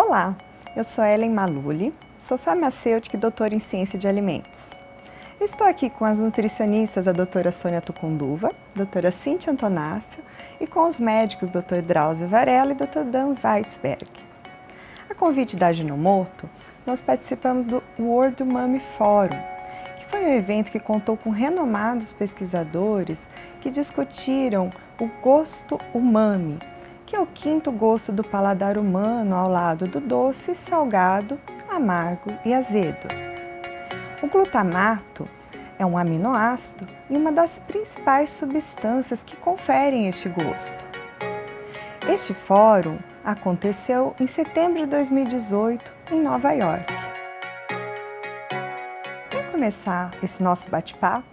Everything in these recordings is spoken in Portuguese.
Olá, eu sou Ellen Maluli, sou farmacêutica e doutora em ciência de alimentos. Estou aqui com as nutricionistas, a doutora Sônia Tucunduva, doutora Cíntia Antonácio e com os médicos Dr. Drauzio Varela e Dr. Dan Weitzberg. A convite da Ajinomoto, nós participamos do World Umami Forum, que foi um evento que contou com renomados pesquisadores que discutiram o gosto umami, que é o quinto gosto do paladar humano ao lado do doce, salgado, amargo e azedo. O glutamato é um aminoácido e uma das principais substâncias que conferem este gosto. Este fórum aconteceu em setembro de 2018 em Nova York. Para começar esse nosso bate-papo,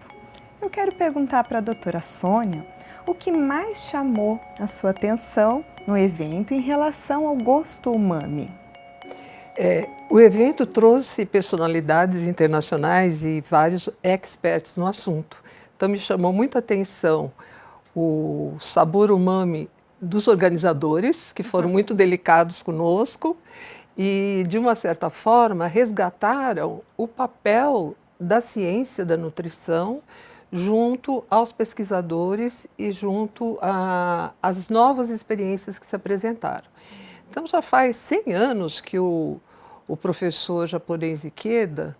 eu quero perguntar para a doutora Sônia o que mais chamou a sua atenção no evento em relação ao gosto umami. O evento trouxe personalidades internacionais e vários experts no assunto. Então me chamou muita atenção o sabor umami dos organizadores, que foram muito delicados conosco e, de uma certa forma, resgataram o papel da ciência da nutrição junto aos pesquisadores e junto às novas experiências que se apresentaram. Então, já faz 100 anos que o professor japonês Ikeda,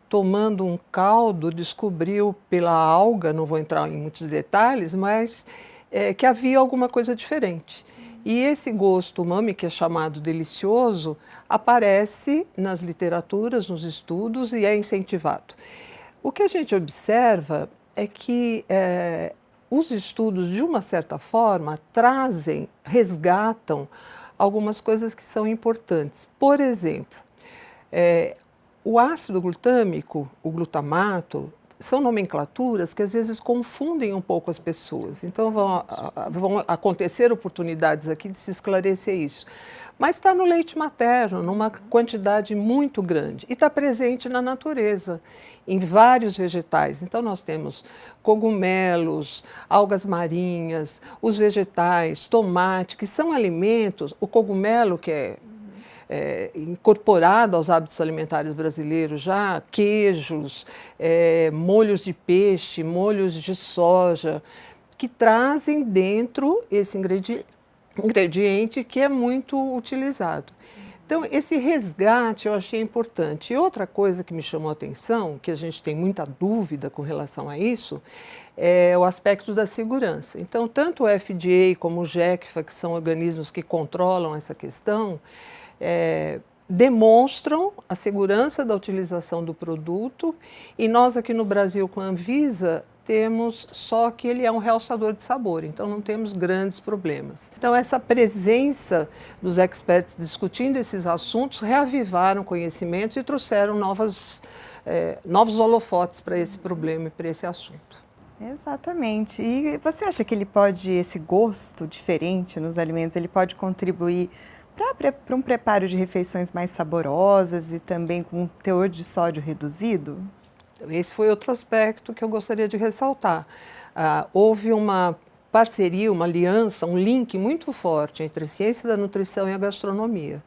tomando um caldo, descobriu pela alga, não vou entrar em muitos detalhes, mas que havia alguma coisa diferente. E esse gosto umami, que é chamado delicioso, aparece nas literaturas, nos estudos e é incentivado. O que a gente observa é que os estudos, de uma certa forma, resgatam algumas coisas que são importantes. Por exemplo, o ácido glutâmico, o glutamato, são nomenclaturas que às vezes confundem um pouco as pessoas. Então vão acontecer oportunidades aqui de se esclarecer isso. Mas está no leite materno, numa quantidade muito grande, e está presente na natureza, em vários vegetais. Então nós temos cogumelos, algas marinhas, os vegetais, tomate, que são alimentos, o cogumelo que é incorporado aos hábitos alimentares brasileiros já, queijos, molhos de peixe, molhos de soja, que trazem dentro esse ingrediente que é muito utilizado. Então, esse resgate eu achei importante. E outra coisa que me chamou a atenção, que a gente tem muita dúvida com relação a isso, é o aspecto da segurança. Então, tanto o FDA como o GECFA, que são organismos que controlam essa questão, demonstram a segurança da utilização do produto, e nós aqui no Brasil, com a Anvisa, temos só que ele é um realçador de sabor, então não temos grandes problemas. Então essa presença dos experts discutindo esses assuntos reavivaram conhecimentos e trouxeram novos holofotes para esse problema e para esse assunto. Exatamente. E você acha que esse gosto diferente nos alimentos, ele pode contribuir para um preparo de refeições mais saborosas e também com um teor de sódio reduzido? Esse foi outro aspecto que eu gostaria de ressaltar. Houve uma parceria, uma aliança, um link muito forte entre a ciência da nutrição e a gastronomia.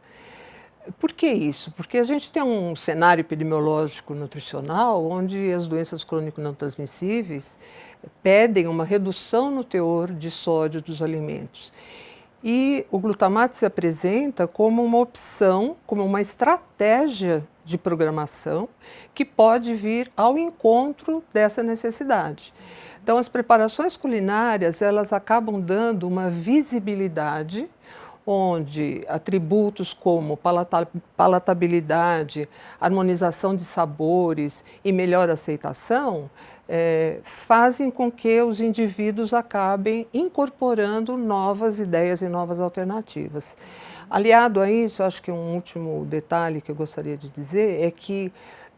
Por que isso? Porque a gente tem um cenário epidemiológico nutricional onde as doenças crônicas não transmissíveis pedem uma redução no teor de sódio dos alimentos. E o glutamato se apresenta como uma opção, como uma estratégia de programação que pode vir ao encontro dessa necessidade. Então, as preparações culinárias, elas acabam dando uma visibilidade onde atributos como palatabilidade, harmonização de sabores e melhor aceitação fazem com que os indivíduos acabem incorporando novas ideias e novas alternativas. Aliado a isso, acho que um último detalhe que eu gostaria de dizer é que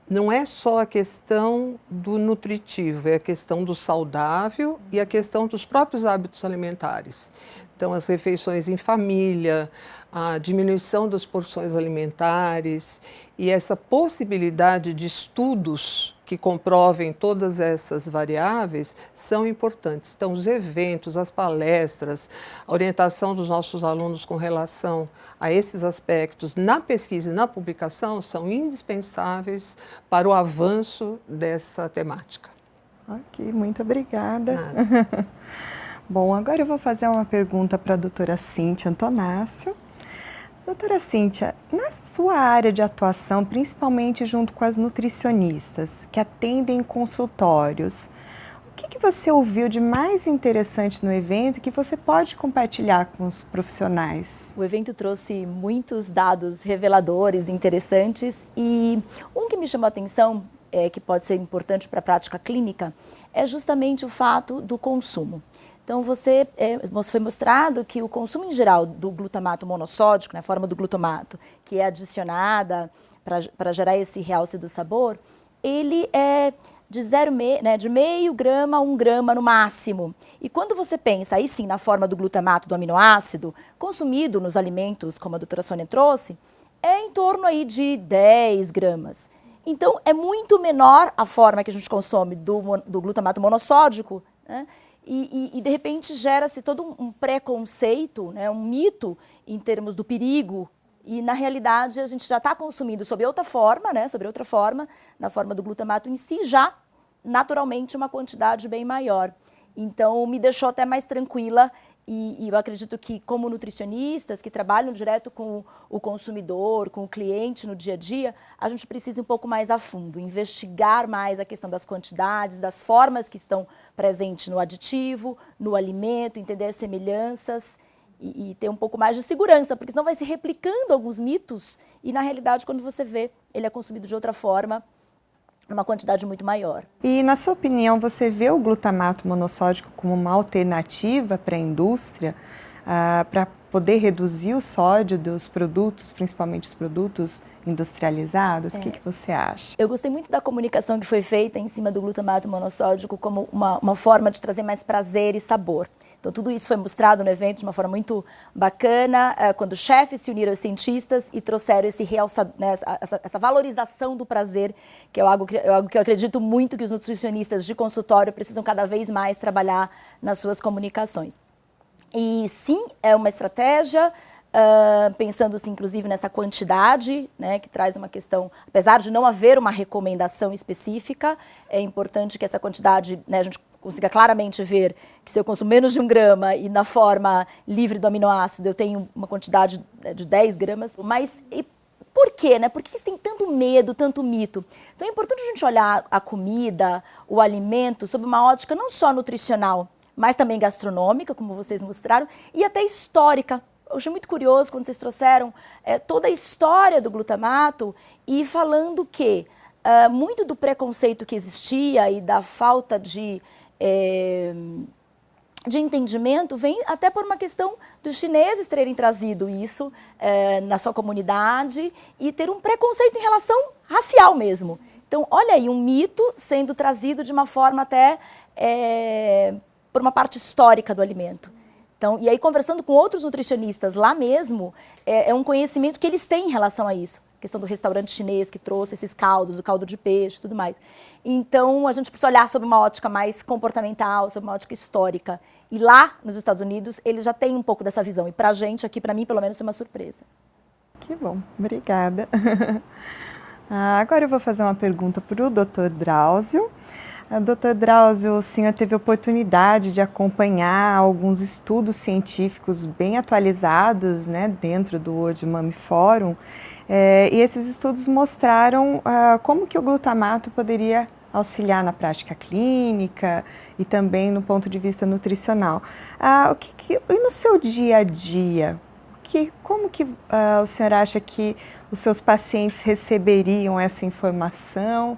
não é só a questão do nutritivo, é a questão do saudável e a questão dos próprios hábitos alimentares. Então, as refeições em família, a diminuição das porções alimentares e essa possibilidade de estudos que comprovem todas essas variáveis são importantes. Então, os eventos, as palestras, a orientação dos nossos alunos com relação a esses aspectos na pesquisa e na publicação são indispensáveis para o avanço dessa temática. Ok, muito obrigada. Nada. Bom, agora eu vou fazer uma pergunta para a doutora Cíntia Antonácio. Doutora Cíntia, na sua área de atuação, principalmente junto com as nutricionistas que atendem em consultórios, o que você ouviu de mais interessante no evento que você pode compartilhar com os profissionais? O evento trouxe muitos dados reveladores, interessantes, e um que me chamou a atenção, que pode ser importante para a prática clínica, é justamente o fato do consumo. Então, foi mostrado que o consumo em geral do glutamato monossódico, na forma do glutamato, que é adicionada para gerar esse realce do sabor, ele é de meio grama a 1 grama no máximo. E quando você pensa, aí sim, na forma do glutamato, do aminoácido, consumido nos alimentos, como a doutora Sônia trouxe, é em torno aí de 10 gramas. Então, é muito menor a forma que a gente consome do glutamato monossódico, né? E, de repente, gera-se todo um preconceito, né, um mito em termos do perigo. E, na realidade, a gente já está consumindo sob outra forma, na forma do glutamato em si, já naturalmente uma quantidade bem maior. Então, me deixou até mais tranquila. E eu acredito que, como nutricionistas que trabalham direto com o consumidor, com o cliente no dia a dia, a gente precisa ir um pouco mais a fundo, investigar mais a questão das quantidades, das formas que estão presentes no aditivo, no alimento, entender as semelhanças e ter um pouco mais de segurança, porque senão vai se replicando alguns mitos e, na realidade, quando você vê, ele é consumido de outra forma, numa quantidade muito maior. E, na sua opinião, você vê o glutamato monossódico como uma alternativa para a indústria, para poder reduzir o sódio dos produtos, principalmente os produtos industrializados? O que você acha? Eu gostei muito da comunicação que foi feita em cima do glutamato monossódico como uma forma de trazer mais prazer e sabor. Então, tudo isso foi mostrado no evento de uma forma muito bacana, quando os chefes se uniram aos cientistas e trouxeram essa valorização do prazer, que é algo que eu acredito muito que os nutricionistas de consultório precisam cada vez mais trabalhar nas suas comunicações. E sim, é uma estratégia, pensando-se inclusive nessa quantidade, né, que traz uma questão, apesar de não haver uma recomendação específica, é importante que essa quantidade, né, a gente consiga claramente ver que se eu consumo menos de 1 grama e na forma livre do aminoácido eu tenho uma quantidade de 10 gramas, mas por quê, né? Por que tem tanto medo, tanto mito? Então é importante a gente olhar a comida, o alimento, sob uma ótica não só nutricional, mas também gastronômica, como vocês mostraram, e até histórica. Eu achei muito curioso quando vocês trouxeram toda a história do glutamato e falando que muito do preconceito que existia e da falta de entendimento vem até por uma questão dos chineses terem trazido isso na sua comunidade e ter um preconceito em relação racial mesmo. Então, olha aí, um mito sendo trazido de uma forma até por uma parte histórica do alimento. Então, e aí, conversando com outros nutricionistas lá mesmo, é um conhecimento que eles têm em relação a isso. A questão do restaurante chinês que trouxe esses caldos, o caldo de peixe e tudo mais. Então, a gente precisa olhar sobre uma ótica mais comportamental, sobre uma ótica histórica. E lá, nos Estados Unidos, eles já têm um pouco dessa visão. E pra gente aqui, pra mim, pelo menos, foi uma surpresa. Que bom, obrigada. Agora eu vou fazer uma pergunta para o Dr. Drauzio. Dr. Drauzio, o senhor teve a oportunidade de acompanhar alguns estudos científicos bem atualizados, né, dentro do World Mummy Forum, e esses estudos mostraram como que o glutamato poderia auxiliar na prática clínica e também no ponto de vista nutricional. E no seu dia a dia, como que o senhor acha que os seus pacientes receberiam essa informação?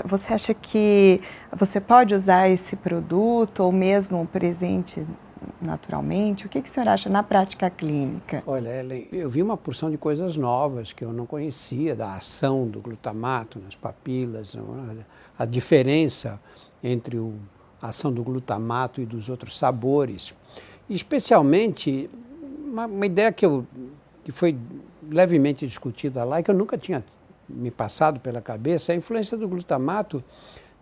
Você acha que você pode usar esse produto ou mesmo presente naturalmente? O que o senhor acha na prática clínica? Olha, Ellen, eu vi uma porção de coisas novas que eu não conhecia, da ação do glutamato nas papilas, a diferença entre a ação do glutamato e dos outros sabores. Especialmente, uma ideia que foi levemente discutida lá e que eu nunca tinha me passado pela cabeça é a influência do glutamato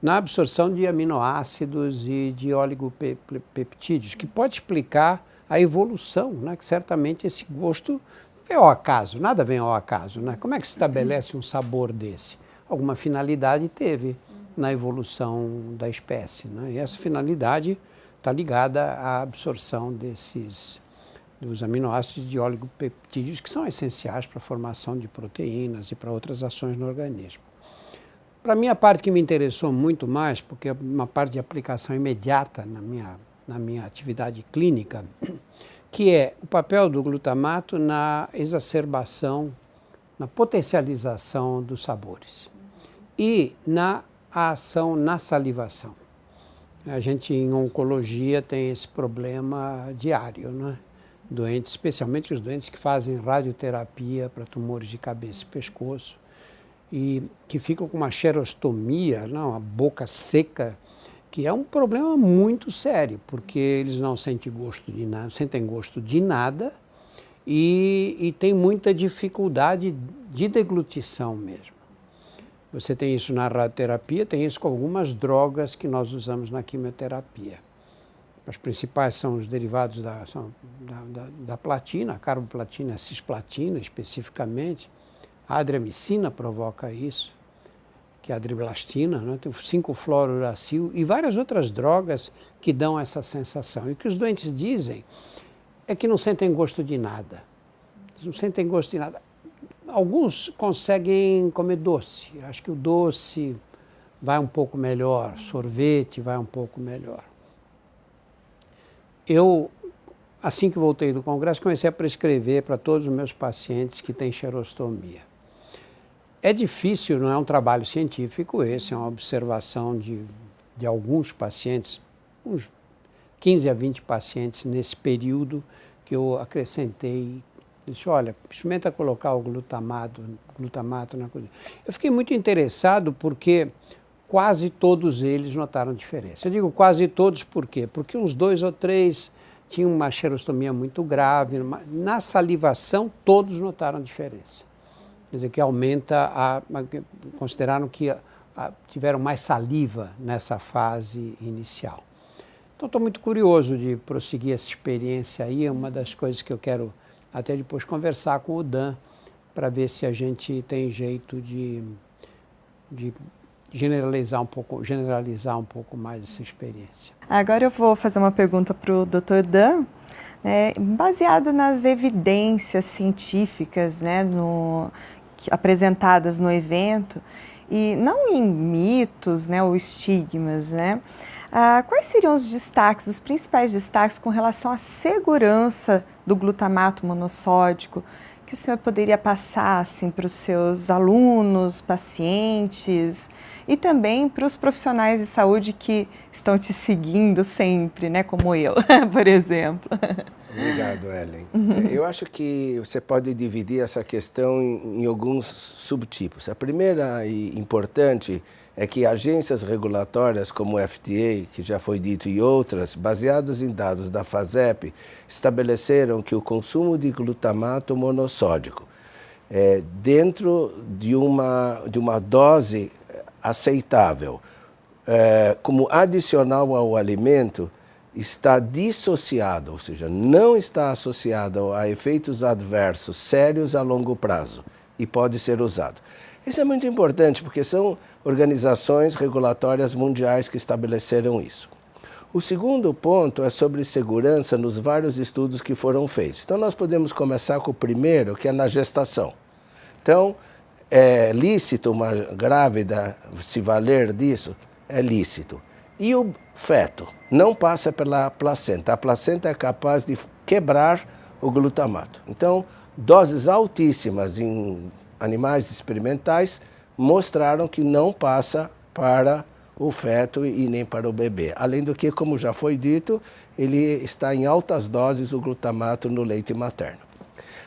na absorção de aminoácidos e de oligopeptídeos, que pode explicar a evolução, né? Que certamente esse gosto vem ao acaso, nada vem ao acaso, né? Como é que se estabelece um sabor desse? Alguma finalidade teve na evolução da espécie, né? E essa finalidade está ligada à absorção dos aminoácidos de oligopeptídeos, que são essenciais para a formação de proteínas e para outras ações no organismo. Para mim, a parte que me interessou muito mais, porque é uma parte de aplicação imediata na minha atividade clínica, que é o papel do glutamato na exacerbação, na potencialização dos sabores e na ação na salivação. A gente, em oncologia, tem esse problema diário, né? Doentes, especialmente os doentes que fazem radioterapia para tumores de cabeça e pescoço, e que ficam com uma xerostomia, uma boca seca, que é um problema muito sério, porque eles não sentem gosto de nada e tem muita dificuldade de deglutição mesmo. Você tem isso na radioterapia, tem isso com algumas drogas que nós usamos na quimioterapia. As principais são os derivados da platina, a carboplatina e a cisplatina especificamente. A adriamicina provoca isso, que é a adriblastina, né? Tem o 5-fluorouracil e várias outras drogas que dão essa sensação. E o que os doentes dizem é que não sentem gosto de nada. Eles não sentem gosto de nada. Alguns conseguem comer doce. Acho que o doce vai um pouco melhor, sorvete vai um pouco melhor. Eu, assim que voltei do congresso, comecei a prescrever para todos os meus pacientes que têm xerostomia. É difícil, não é um trabalho científico esse, é uma observação de alguns pacientes, uns 15 a 20 pacientes nesse período que eu acrescentei. Disse, olha, experimenta colocar o glutamato na coisa. Eu fiquei muito interessado porque quase todos eles notaram diferença. Eu digo quase todos por quê? Porque uns 2 ou 3 tinham uma xerostomia muito grave. Na salivação, todos notaram diferença. Quer dizer, que consideraram que tiveram mais saliva nessa fase inicial. Então, estou muito curioso de prosseguir essa experiência aí. É uma das coisas que eu quero até depois conversar com o Dan, para ver se a gente tem jeito de generalizar um pouco mais essa experiência. Agora eu vou fazer uma pergunta para o Dr. Dan, baseado nas evidências científicas, né, apresentadas no evento, e não em mitos, né, ou estigmas, né? Quais seriam os destaques, os principais destaques com relação à segurança do glutamato monossódico que o senhor poderia passar assim, para os seus alunos, pacientes e também para os profissionais de saúde que estão te seguindo sempre, né, como eu, por exemplo? Obrigado, Ellen. Eu acho que você pode dividir essa questão em alguns subtipos. A primeira e importante é que agências regulatórias como o FDA, que já foi dito, e outras, baseadas em dados da FASEP, estabeleceram que o consumo de glutamato monossódico, dentro de uma dose aceitável, como adicional ao alimento, está dissociado, ou seja, não está associado a efeitos adversos sérios a longo prazo e pode ser usado. Isso é muito importante porque são organizações regulatórias mundiais que estabeleceram isso. O segundo ponto é sobre segurança nos vários estudos que foram feitos. Então nós podemos começar com o primeiro, que é na gestação. Então, é lícito uma grávida se valer disso? É lícito. E o feto não passa pela placenta. A placenta é capaz de quebrar o glutamato. Então, doses altíssimas em animais experimentais mostraram que não passa para o feto e nem para o bebê. Além do que, como já foi dito, ele está em altas doses o glutamato no leite materno.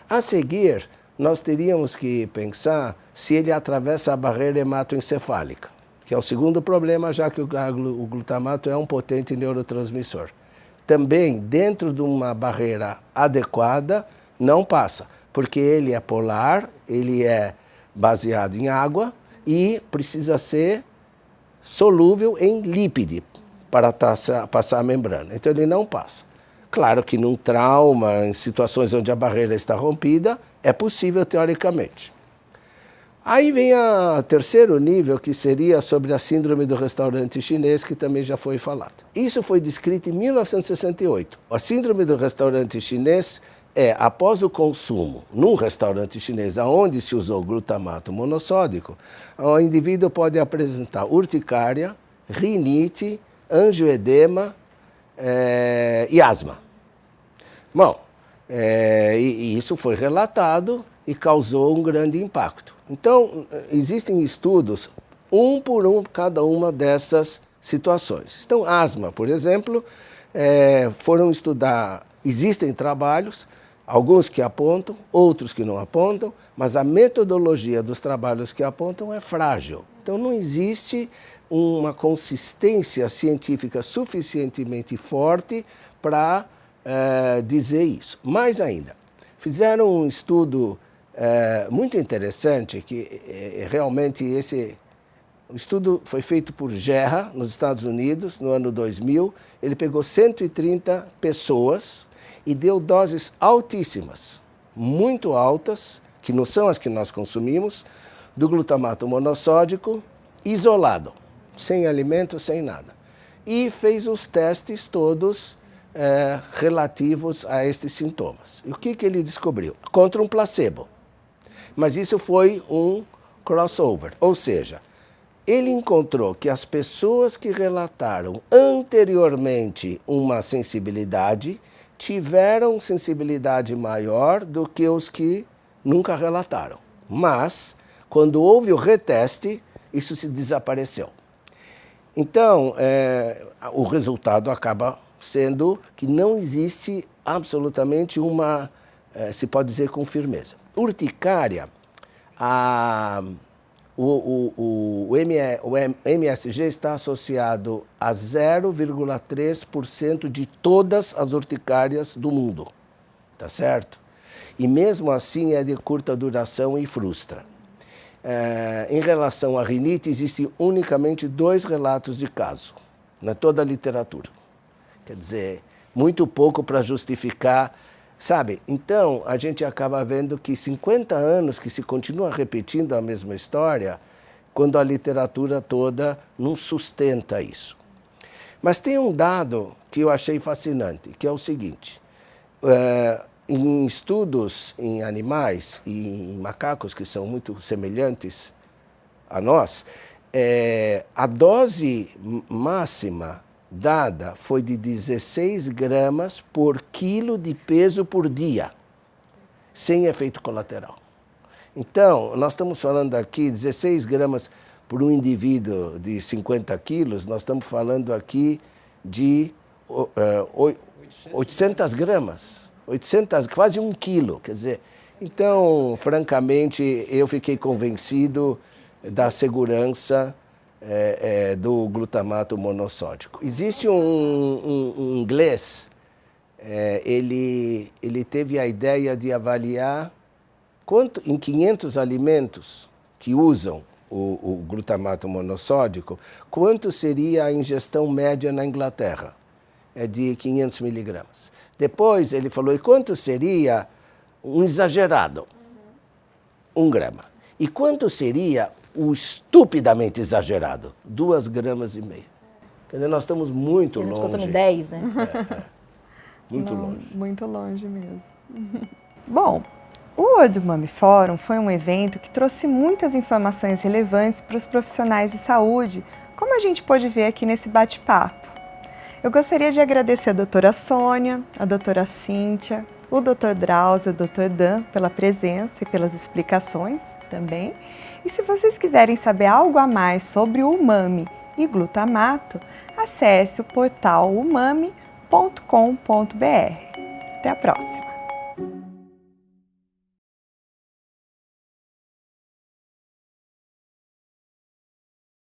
A seguir, nós teríamos que pensar se ele atravessa a barreira hematoencefálica, que é o segundo problema, já que o glutamato é um potente neurotransmissor. Também, dentro de uma barreira adequada, não passa, porque ele é polar, ele é baseado em água e precisa ser solúvel em lípide para passar a membrana. Então ele não passa. Claro que num trauma, em situações onde a barreira está rompida, é possível teoricamente. Aí vem o terceiro nível, que seria sobre a síndrome do restaurante chinês, que também já foi falado. Isso foi descrito em 1968. A síndrome do restaurante chinês é, após o consumo num restaurante chinês, onde se usou glutamato monossódico, o indivíduo pode apresentar urticária, rinite, angioedema e asma. Bom, e isso foi relatado e causou um grande impacto. Então, existem estudos, um por um, cada uma dessas situações. Então, asma, por exemplo, foram estudar, existem trabalhos, alguns que apontam, outros que não apontam, mas a metodologia dos trabalhos que apontam é frágil. Então, não existe uma consistência científica suficientemente forte para dizer isso. Mais ainda, fizeram um estudo muito interessante, que realmente o estudo foi feito por Gerra, nos Estados Unidos, no ano 2000. Ele pegou 130 pessoas e deu doses altíssimas, muito altas, que não são as que nós consumimos, do glutamato monossódico, isolado, sem alimento, sem nada. E fez os testes todos relativos a estes sintomas. E o que ele descobriu? Contra um placebo. Mas isso foi um crossover, ou seja, ele encontrou que as pessoas que relataram anteriormente uma sensibilidade tiveram sensibilidade maior do que os que nunca relataram. Mas, quando houve o reteste, isso se desapareceu. Então, o resultado acaba sendo que não existe absolutamente uma, se pode dizer com firmeza. Urticária, o MSG está associado a 0,3% de todas as urticárias do mundo, tá certo? E mesmo assim é de curta duração e frustra. Em relação à rinite, existem unicamente 2 relatos de caso, na toda a literatura. Quer dizer, muito pouco para justificar, sabe? Então, a gente acaba vendo que 50 anos que se continua repetindo a mesma história, quando a literatura toda não sustenta isso. Mas tem um dado que eu achei fascinante, que é o seguinte: em estudos em animais e em macacos, que são muito semelhantes a nós, a dose máxima dada foi de 16 gramas por quilo de peso por dia, sem efeito colateral. Então, nós estamos falando aqui 16 gramas por um indivíduo de 50 quilos, nós estamos falando aqui de 800 gramas, 800, quase 1 quilo, quer dizer. Então, francamente, eu fiquei convencido da segurança do glutamato monossódico. Existe um inglês, ele teve a ideia de avaliar em 500 alimentos que usam o glutamato monossódico, quanto seria a ingestão média na Inglaterra? É de 500 miligramas. Depois ele falou, e quanto seria um exagerado? 1 grama. E quanto seria o estupidamente exagerado? 2,5 gramas. Quer dizer, nós estamos muito longe. A gente consome 10, né? Muito longe. Muito longe mesmo. Bom, o World Umami Forum foi um evento que trouxe muitas informações relevantes para os profissionais de saúde, como a gente pôde ver aqui nesse bate-papo. Eu gostaria de agradecer a doutora Sônia, a doutora Cíntia, o doutor Drauzio, o doutor Dan pela presença e pelas explicações também. E se vocês quiserem saber algo a mais sobre o umami e glutamato, acesse o portal umami.com.br. Até a próxima!